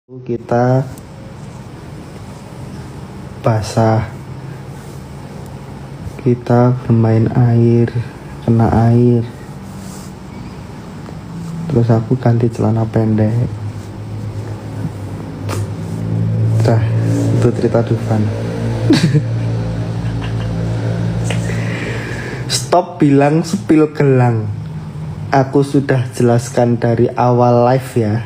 Kita basah, kita bermain air, kena air, terus aku ganti celana pendek. Itu cerita Dufan. Stop bilang sepil gelang. Aku sudah jelaskan dari awal live ya.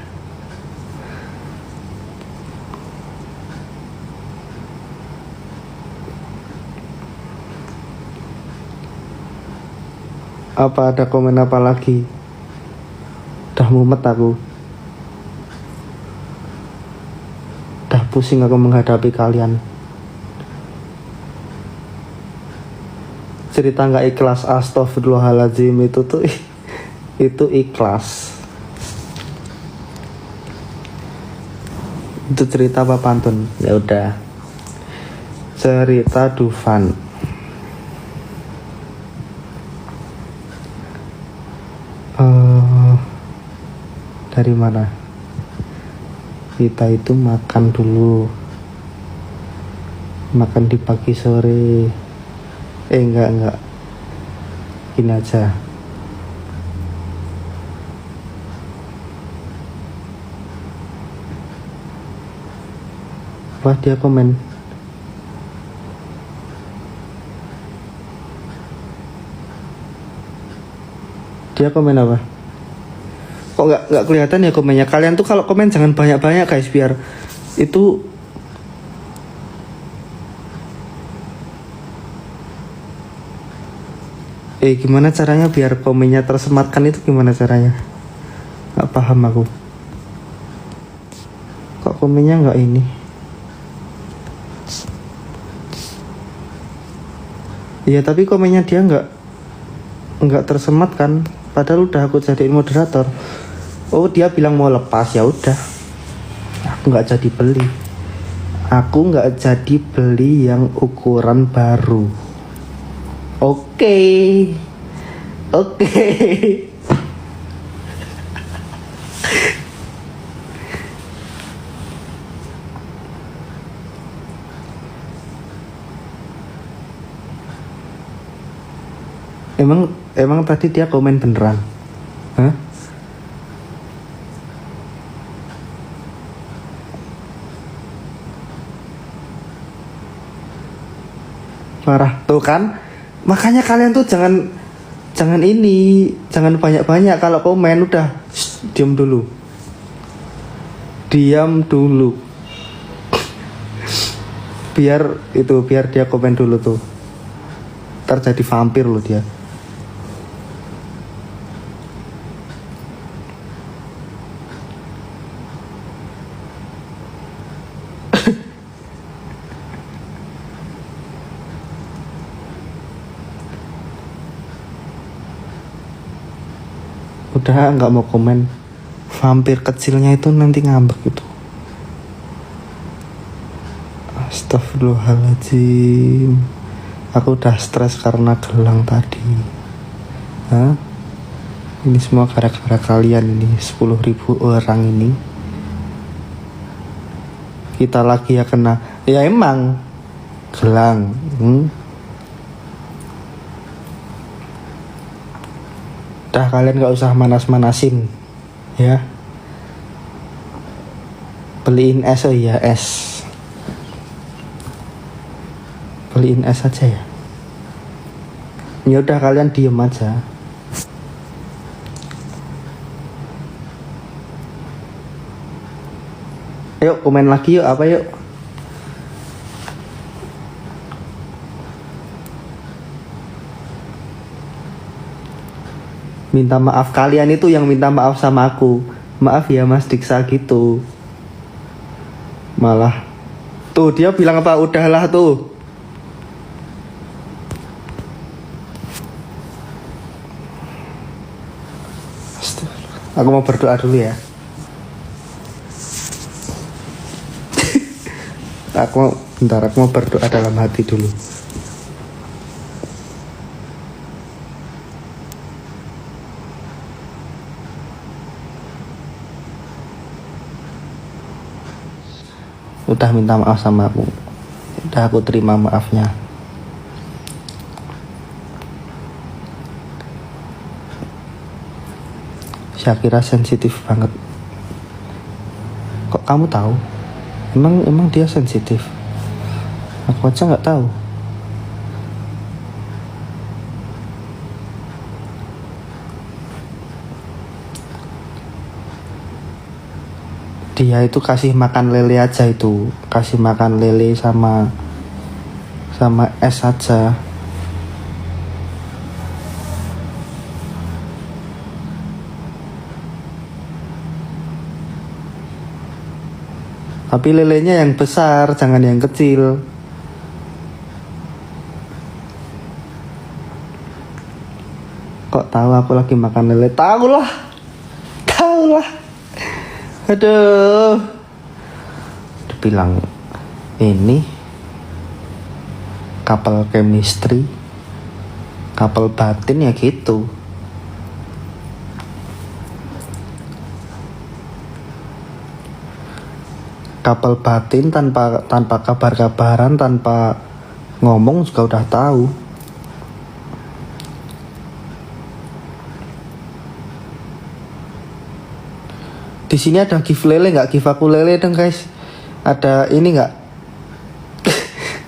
Apa ada komen apa lagi? Udah mumet aku. Udah pusing aku menghadapi kalian. Cerita gak ikhlas, astagfirullahaladzim, itu ikhlas. Itu cerita apa pantun? Ya udah. Cerita Dufan. Dari mana? Kita itu makan dulu. Makan di pagi sore. Enggak. Gini aja. Wah, dia komen. Dia komen apa? Kok nggak kelihatan ya komennya? Kalian tuh kalau komen jangan banyak-banyak guys, biar itu gimana caranya biar komennya tersematkan, itu gimana caranya? Nggak paham aku. Kok komennya nggak ini? Iya, tapi komennya dia nggak tersemat kan? Padahal udah aku jadiin moderator. Oh, dia bilang mau lepas, ya udah. Aku nggak jadi beli. Aku nggak jadi beli yang ukuran baru. Oke. Emang tadi dia komen beneran? Hah? Marah tuh kan? Makanya kalian tuh jangan banyak-banyak kalau komen. Udah, diam dulu. Biar dia komen dulu tuh. Ntar jadi vampir loh dia. Udah nggak mau komen. Vampir kecilnya itu nanti ngambek gitu. Astagfirullahaladzim. Aku udah stres karena gelang tadi. Hah? Ini semua gara-gara kalian ini, 10.000 orang ini. Kita lagi ya kena. Ya emang gelang. Udah, kalian gak usah manas-manasin ya. Beliin es, oh iya es. Beliin es aja ya. Ya udah, kalian diem aja. Ayo komen lagi yuk, apa yuk? Minta maaf, kalian itu yang minta maaf sama aku. Maaf ya Mas Diksa gitu. Malah tuh dia bilang apa? Udahlah tuh. Aku mau berdoa dulu ya. Aku mau berdoa dalam hati dulu. udah minta maaf sama aku, udah aku terima maafnya. Syakira sensitif banget. Kok kamu tahu? Emang dia sensitif? Aku aja nggak tahu. Dia itu kasih makan lele aja, itu kasih makan lele sama es aja. Tapi lelenya yang besar, jangan yang kecil. Kok tahu aku lagi makan lele? Tahu lah. Aduh. Dibilang ini couple chemistry, couple batin ya gitu. Couple batin tanpa kabar-kabaran, tanpa ngomong juga udah tahu. Di sini ada gift lele nggak? Gift aku lele dong guys. Ada ini nggak?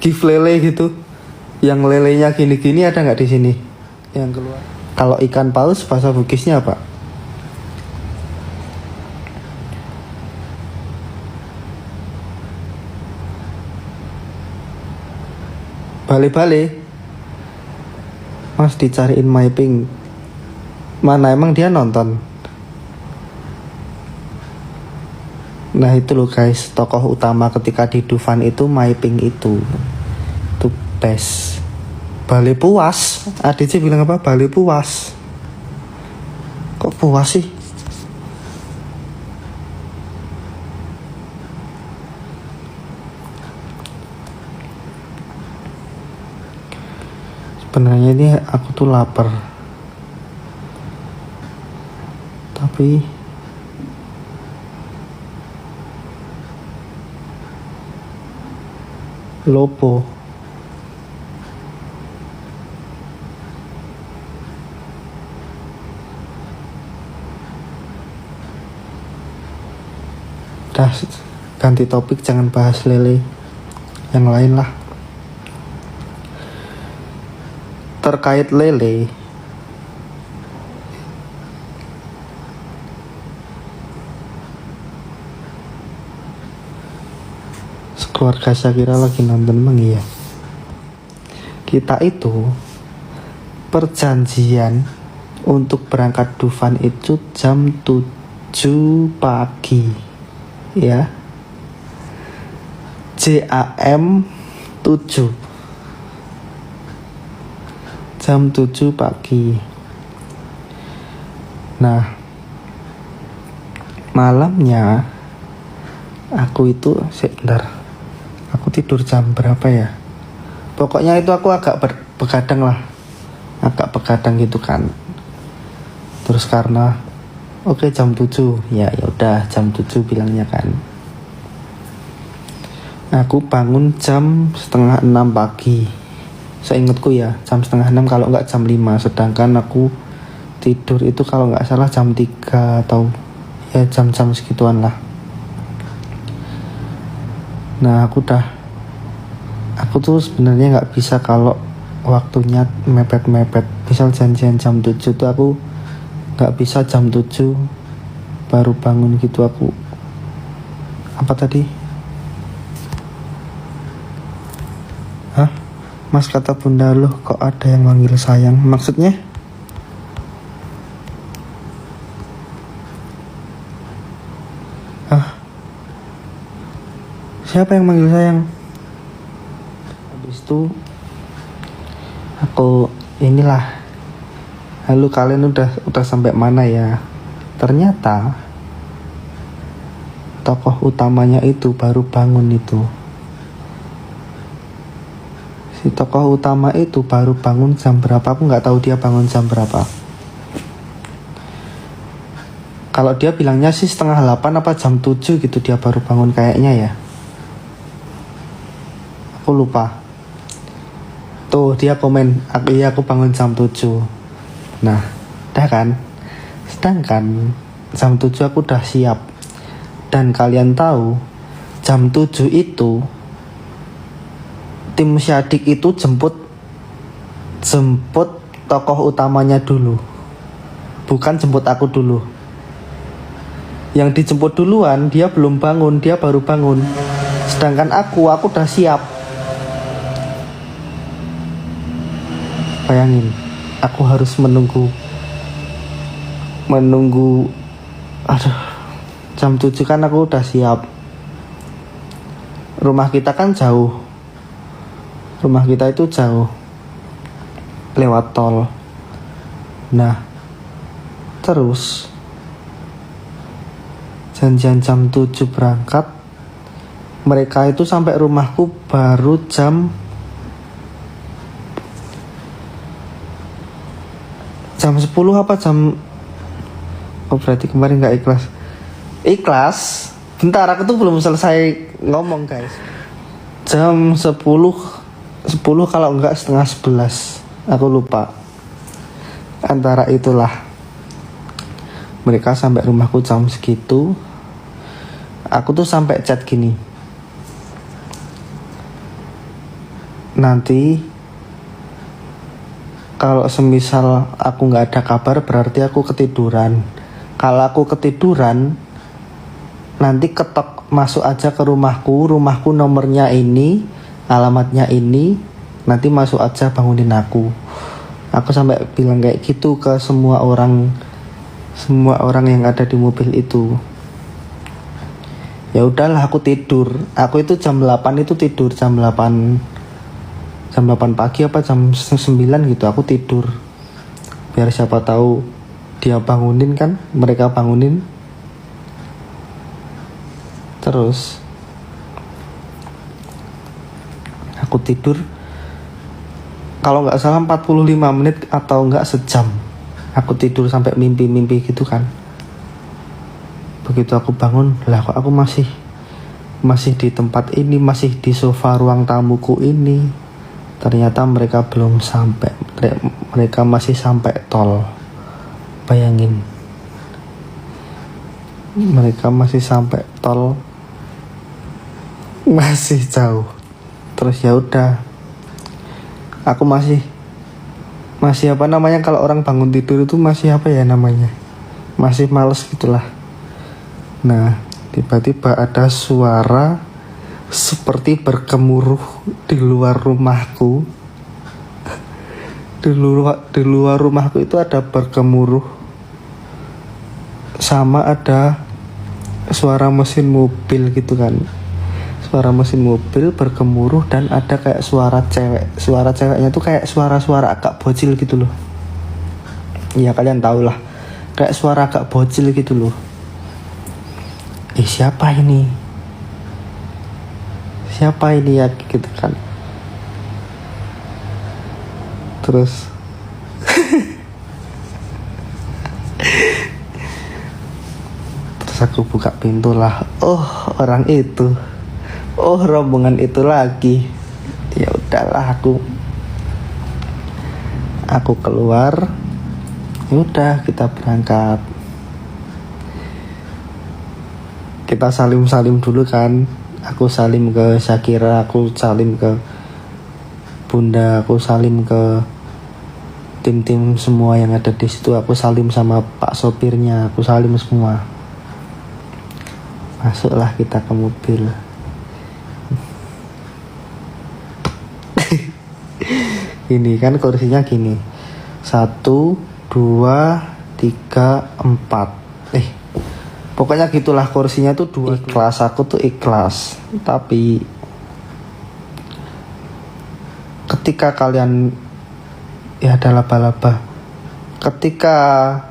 Gift lele gitu. Yang lelenya gini-gini ada nggak di sini? Yang keluar. Kalau ikan paus bahasa Bugisnya apa? Bale-bale. Mas dicariin mapping. Mana emang dia nonton? Nah itu loh guys, tokoh utama ketika di Dufan itu mapping itu best. Bale puas. ADC bilang apa? Bale puas. Kok puas sih? Sebenarnya ini aku tuh lapar, tapi lopo. Udah, ganti topik, jangan bahas lele, yang lain lah. Terkait lele, keluarga Syakira lagi nonton emang iya. Kita itu perjanjian untuk berangkat Dufan itu jam 7 pagi ya. JAM 7 jam 7 pagi. Nah, malamnya aku itu sebentar, aku tidur jam berapa ya? Pokoknya itu aku agak begadang lah, agak begadang gitu kan. Terus karena oke, jam 7 ya udah jam 7 bilangnya kan. Aku bangun jam 5:30 pagi. Seingatku ya jam 5:30, kalau nggak jam 5. Sedangkan aku tidur itu kalau nggak salah jam 3 atau ya jam-jam segituan lah. Nah aku tuh sebenarnya nggak bisa kalau waktunya mepet-mepet. Misal janjian jam 7 tuh aku nggak bisa jam 7 baru bangun gitu. Aku apa tadi? Hah? Mas kata bunda loh, kok ada yang manggil sayang? Maksudnya? Siapa yang manggil sayang? Habis itu aku inilah, halo kalian udah sampai mana ya? Ternyata tokoh utamanya itu baru bangun itu. Si tokoh utama itu baru bangun jam berapa? Aku nggak tahu dia bangun jam berapa. Kalau dia bilangnya sih 7:30 apa jam 7 gitu dia baru bangun kayaknya ya. Aku lupa. Tuh dia komen, aku bangun jam 7. Nah, dah kan. Sedangkan jam 7 aku udah siap. Dan kalian tahu, jam 7 itu tim Syadik itu jemput tokoh utamanya dulu. Bukan jemput aku dulu. Yang dijemput duluan, dia belum bangun, dia baru bangun. Sedangkan aku udah siap. Bayangin, aku harus menunggu. Aduh, jam 7 kan aku udah siap. Rumah kita kan jauh. Rumah kita itu jauh. Lewat tol. Nah, terus janjian jam 7 berangkat. Mereka itu sampai rumahku baru jam 10 apa jam. Oh berarti kemarin gak ikhlas. Bentar, aku tuh belum selesai ngomong guys. Jam 10 kalau enggak setengah 11, aku lupa. Antara itulah. Mereka sampai rumahku jam segitu. Aku tuh sampai chat gini, nanti kalau semisal aku nggak ada kabar berarti aku ketiduran. Kalau aku ketiduran, nanti ketok masuk aja ke rumahku nomornya ini, alamatnya ini, nanti masuk aja bangunin aku. Aku sampai bilang kayak gitu ke semua orang yang ada di mobil itu. Ya udahlah, aku tidur. Aku itu jam 8 itu tidur, jam 8 pagi apa jam 9 gitu aku tidur. Biar siapa tahu dia bangunin kan, mereka bangunin. Terus aku tidur, kalau nggak salah 45 menit atau nggak sejam. Aku tidur sampai mimpi-mimpi gitu kan. Begitu aku bangun, lah kok aku masih di tempat ini, masih di sofa ruang tamuku ini. Ternyata mereka belum sampai. Mereka masih sampai tol. Bayangin. Mereka masih sampai tol. Masih jauh. Terus ya udah. Aku masih apa namanya, kalau orang bangun tidur itu masih apa ya namanya? Masih males gitulah. Nah, tiba-tiba ada suara seperti bergemuruh di luar rumahku. Di luar rumahku itu ada bergemuruh. Sama ada suara mesin mobil gitu kan. Suara mesin mobil bergemuruh dan ada kayak suara cewek. Suara ceweknya tuh kayak suara-suara agak bocil gitu loh. Ya kalian tau lah. Kayak suara agak bocil gitu loh. Siapa ini ya gitu kan. Terus aku buka pintu lah. Oh, orang itu. Oh, rombongan itu lagi. Ya udahlah, aku keluar. Ya udah, kita berangkat. Kita salim dulu kan. Aku salim ke Syakira, aku salim ke Bunda, aku salim ke tim-tim semua yang ada di situ. Aku salim sama Pak sopirnya, aku salim semua. Masuklah kita ke mobil. Ini kan kursinya gini. 1, 2, 3, 4. Pokoknya gitulah, kursinya tuh 2. Ikhlas, aku tuh ikhlas. Tapi ketika kalian, ya ada laba-laba. Ketika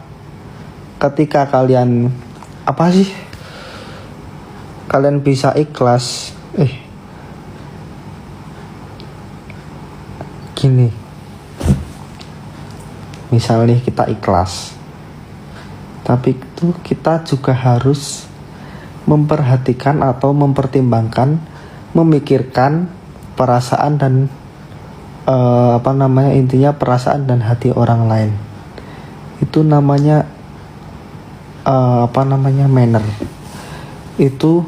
kalian apa sih? Kalian bisa ikhlas. Gini. Misal nih kita ikhlas. Tapi itu kita juga harus memperhatikan atau mempertimbangkan, memikirkan perasaan dan intinya perasaan dan hati orang lain. Itu namanya manner. Itu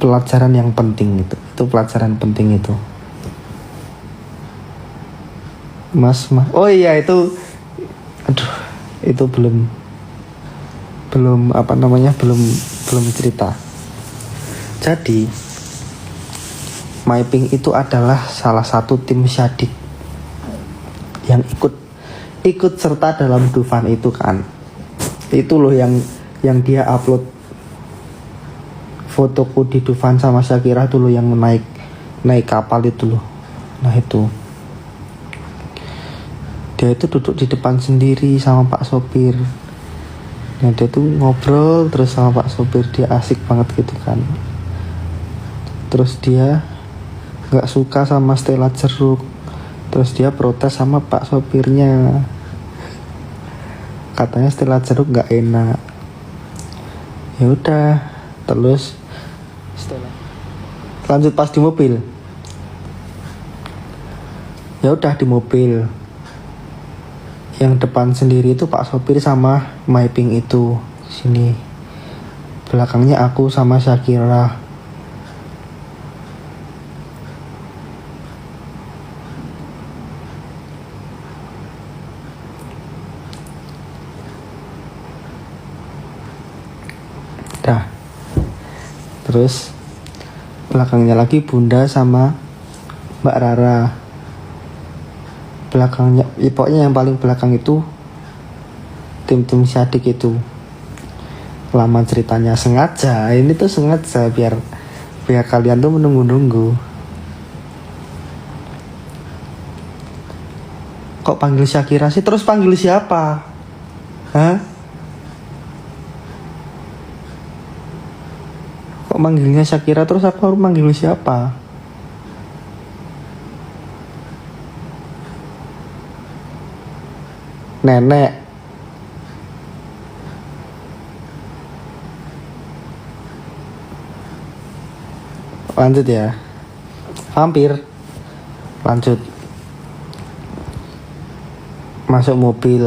pelajaran yang penting itu. Itu pelajaran penting itu. Mas. Oh iya itu. Aduh, itu belum cerita. Jadi Maiping itu adalah salah satu tim Syadik yang ikut serta dalam Dufan itu kan. Itu loh yang dia upload fotoku di Dufan sama Shakira tuh loh, yang naik kapal itu loh. Nah itu dia itu duduk di depan sendiri sama Pak sopir. Nah dia tuh ngobrol terus sama Pak sopir, dia asik banget gitu kan. Terus dia gak suka sama Stella jeruk, terus dia protes sama Pak sopirnya, katanya Stella jeruk gak enak. Ya udah, terus lanjut pas di mobil. Ya udah di mobil yang depan sendiri itu Pak sopir sama Maiping itu sini, belakangnya aku sama Shakira. Dah. Terus belakangnya lagi Bunda sama Mbak Rara. Belakangnya, pokoknya yang paling belakang itu tim Syadik itu. Lama ceritanya, sengaja. Ini tuh sengaja biar kalian tuh menunggu-nunggu. Kok panggil Shakira sih? Terus panggil siapa? Hah? Kok manggilnya Shakira terus aku harus manggil siapa? Nenek. Lanjut ya. Hampir. Lanjut. Masuk mobil.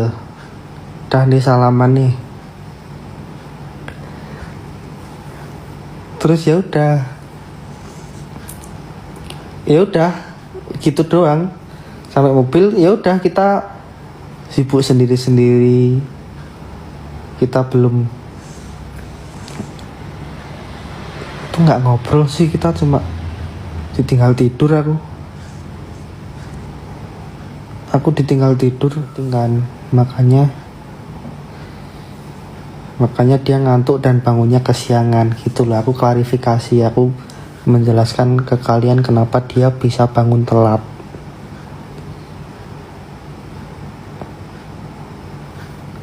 Udah nih salaman nih. Terus ya udah gitu doang. Sampai mobil ya udah kita sibuk sendiri-sendiri. Kita belum itu nggak ngobrol sih, kita cuma ditinggal tidur. Aku ditinggal tidur dengan makanya dia ngantuk dan bangunnya kesiangan gitu lah. Aku klarifikasi, aku menjelaskan ke kalian kenapa dia bisa bangun telat.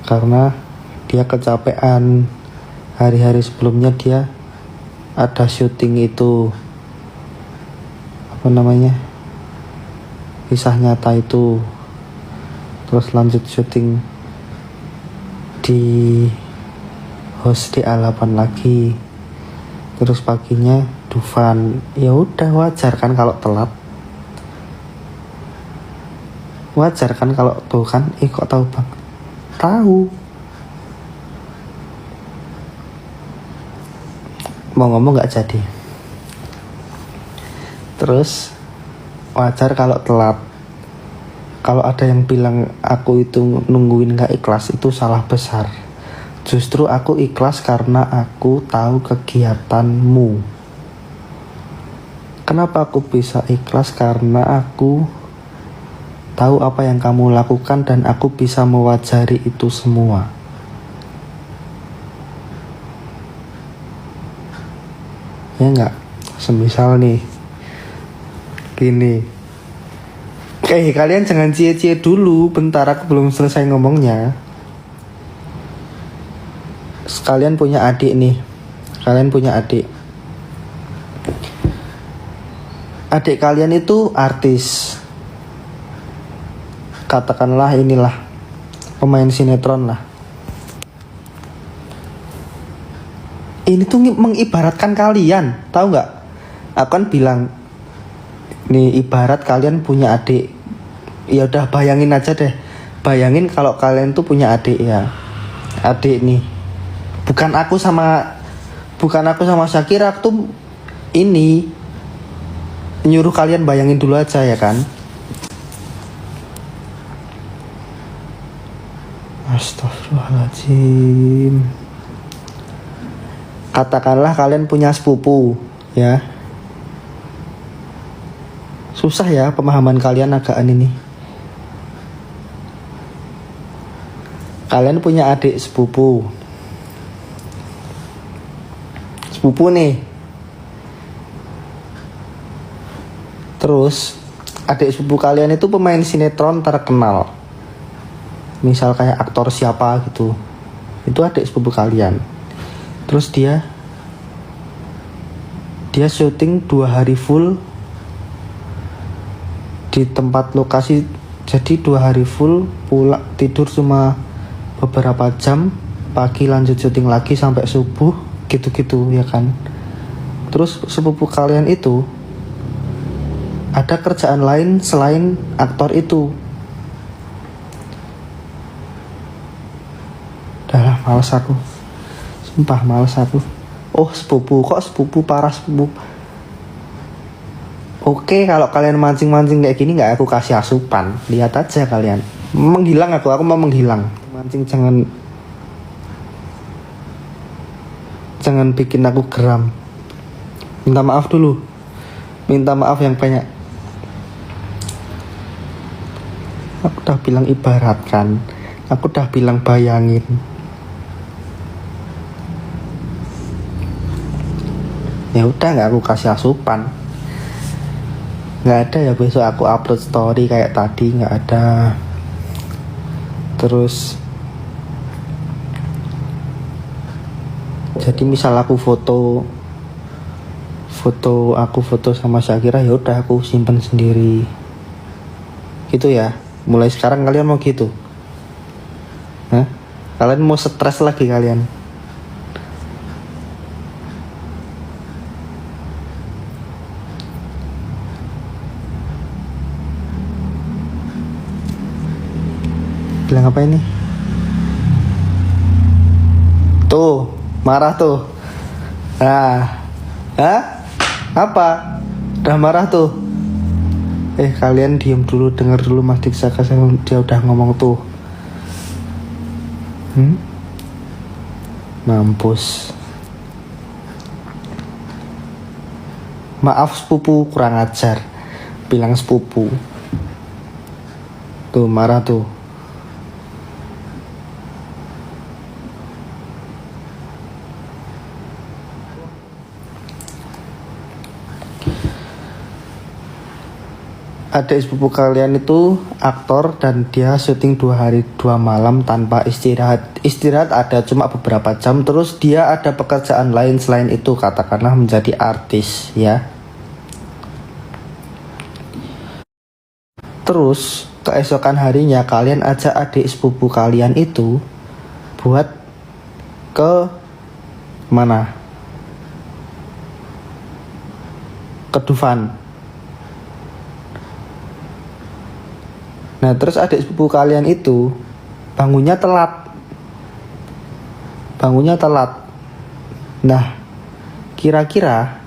Karena dia kecapean. Hari-hari sebelumnya dia ada syuting itu, kisah nyata itu. Terus lanjut syuting di host di A8 lagi. Terus paginya Dufan. Ya udah, wajar kan kalau telat. Wajar kan kalau tuh kan. Kok tahu bang? Tahu. Mau ngomong nggak jadi. Terus wajar kalau telat. Kalau ada yang bilang aku itu nungguin gak ikhlas, itu salah besar. Justru aku ikhlas karena aku tahu kegiatanmu. Kenapa aku bisa ikhlas? Karena aku tahu apa yang kamu lakukan dan aku bisa mewajari itu semua. Ya enggak? Semisal nih gini. Kalian jangan cie-cie dulu, bentar aku belum selesai ngomongnya. Kalian punya adik nih. Adik kalian itu artis. Katakanlah inilah pemain sinetron lah. Ini tuh mengibaratkan kalian, tahu nggak? Aku kan bilang, nih ibarat kalian punya adik. Ya udah bayangin aja deh. Bayangin kalau kalian tuh punya adik ya. Adik nih. Bukan aku sama Shakira, aku tuh ini nyuruh kalian bayangin dulu aja ya kan. Astagfirullahaladzim. Katakanlah kalian punya sepupu ya. Susah ya pemahaman kalian agak ini. Kalian punya adik sepupu nih. Terus adik sepupu kalian itu pemain sinetron terkenal. Misal kayak aktor siapa gitu. Itu adik sepupu kalian. Terus dia syuting 2 hari full di tempat lokasi. Jadi 2 hari full, pulang tidur cuma beberapa jam, pagi lanjut syuting lagi sampai subuh, gitu-gitu ya kan. Terus sepupu kalian itu ada kerjaan lain selain aktor itu. Udah lah, males aku. Sumpah males aku. Oh sepupu, kok sepupu, parah sepupu. Oke, kalau kalian mancing-mancing kayak gini nggak aku kasih asupan. Lihat aja kalian. Menghilang aku mau menghilang. Mancing jangan bikin aku geram. Minta maaf dulu. Minta maaf yang banyak. Aku udah bilang ibaratkan. Aku udah bilang bayangin. Ya udah nggak aku kasih asupan. Nggak ada ya besok aku upload story kayak tadi, nggak ada. Terus jadi misal aku foto sama Shakira, ya udah aku simpan sendiri gitu ya. Mulai sekarang kalian mau gitu? Hah? Kalian mau stres lagi kalian? Bilang apa ini? Tuh, marah tuh. Nah, apa? Udah marah tuh. Kalian diem dulu, denger dulu Mas Diksa, dia udah ngomong tuh. Mampus. Maaf sepupu, kurang ajar. Bilang sepupu. Tuh marah tuh. Adik sepupu kalian itu aktor dan dia syuting 2 hari 2 malam tanpa istirahat. Istirahat ada cuma beberapa jam. Terus dia ada pekerjaan lain selain itu, katakanlah menjadi artis ya. Terus keesokan harinya kalian ajak adik sepupu kalian itu buat ke mana? Ke Dufan. Nah terus adik sepupu kalian itu bangunnya telat. Nah kira-kira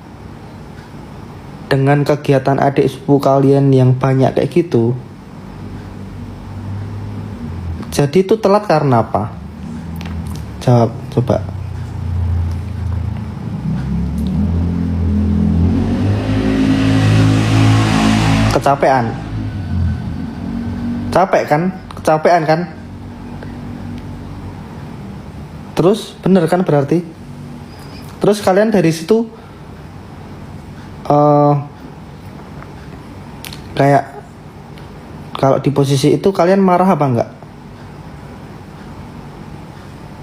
dengan kegiatan adik sepupu kalian yang banyak kayak gitu, jadi itu telat karena apa? Jawab coba. Kecapean kan? Terus bener kan berarti? Terus kalian dari situ kayak kalau di posisi itu kalian marah apa enggak?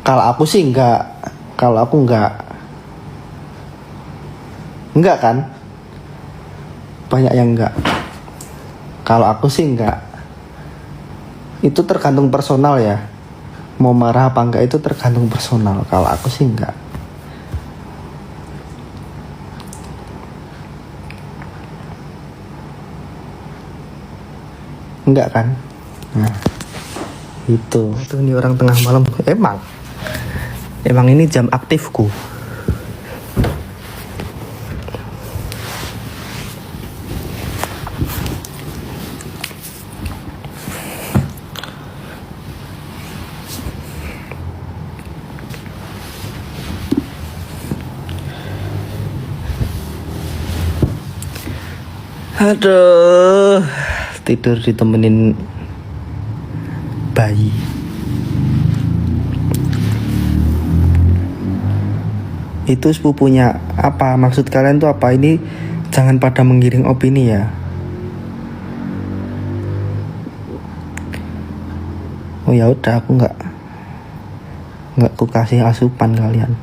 Kalau aku sih enggak. Kalau aku enggak. Enggak kan? Banyak yang enggak. Kalau aku sih enggak. Itu tergantung personal ya. Mau marah apa enggak itu tergantung personal. Kalau aku sih enggak. Enggak kan? Nah, itu nih orang tengah malam. Emang ini jam aktifku. Aduh, tidur ditemenin bayi. Itu sepupunya apa? Maksud kalian tuh apa? Ini jangan pada menggiring opini ya. Oh ya udah, aku nggak ku kasih asupan kalian.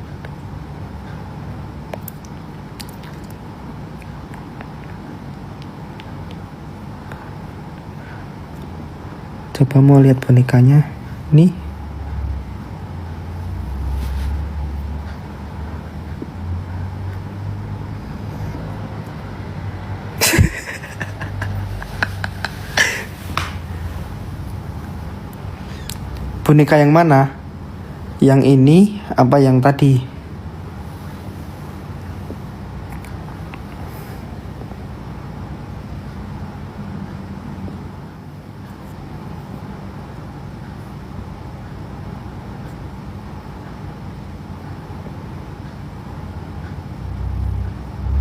Coba mau lihat bonekanya nih. Boneka yang mana? Yang ini apa yang tadi?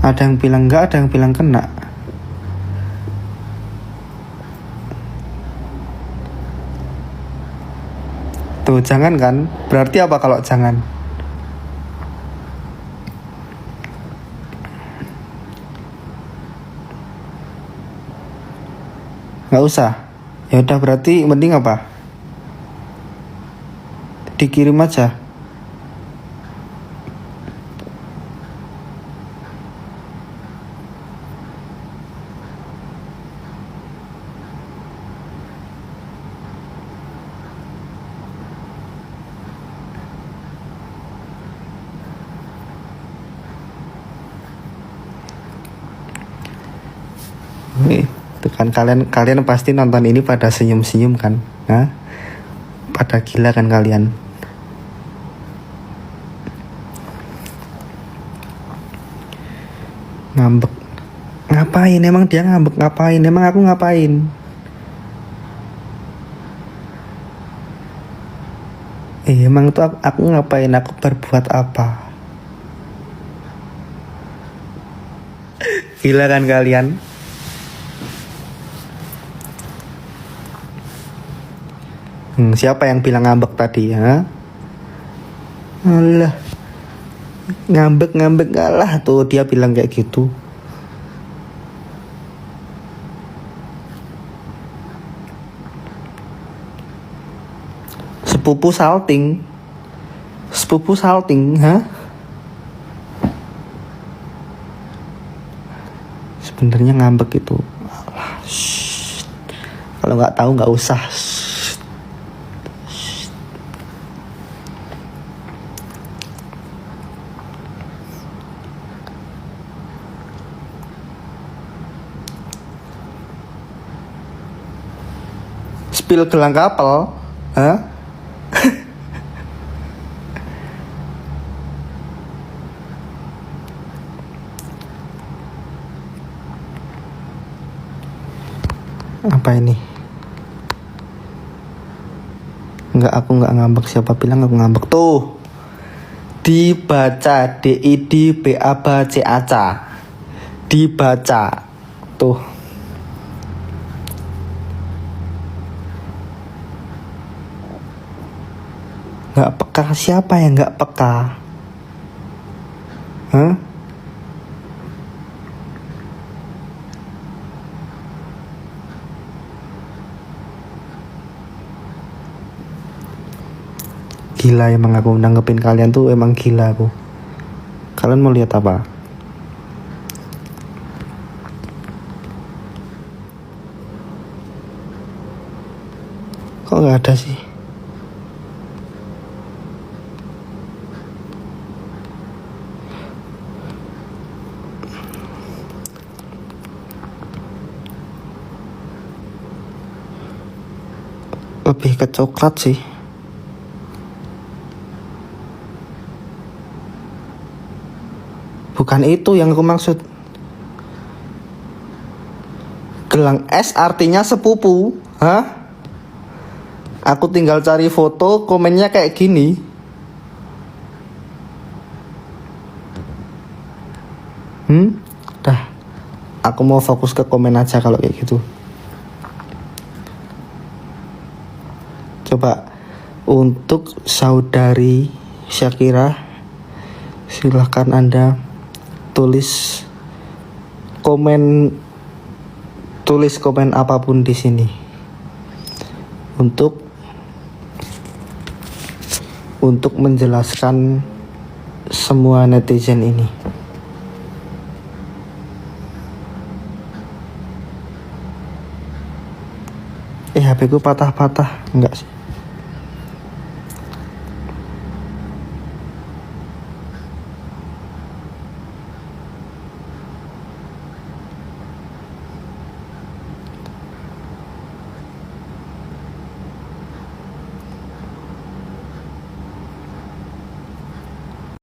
Ada yang bilang enggak, ada yang bilang kena. Tuh, jangan kan? Berarti apa kalau jangan? Nggak usah. Ya udah, berarti mending apa? Dikirim aja. Itu kan kalian pasti nonton ini pada senyum-senyum kan? Hah? Pada gila kan kalian? Ngambek. Ngapain? Emang dia ngambek ngapain? Emang aku ngapain? Emang tuh aku ngapain? Aku berbuat apa? Gila kan kalian? Siapa yang bilang ngambek tadi ya? Alah, ngambek ngalah tuh dia bilang kayak gitu. Sepupu salting, ha? Sebenarnya ngambek itu. Alah, kalau nggak tahu nggak usah. Spill gelang kapal, hah? Apa ini? Aku nggak ngambek. Siapa bilang aku ngambek? Tuh, dibaca DIDBABCACA, dibaca tuh. Nggak peka? Siapa yang nggak peka? Hah? Gila emang aku nanggepin kalian tuh, emang gila aku. Kalian mau lihat apa? Kok nggak ada sih? lebih ke coklat sih. Bukan itu yang aku maksud. Gelang S artinya sepupu. Hah? Aku tinggal cari foto, komennya kayak gini. Dah. Aku mau fokus ke komen aja kalau kayak gitu. Coba untuk saudari Syakira, silahkan Anda tulis komen apapun di sini untuk menjelaskan semua netizen ini. HP ku patah-patah, enggak sih?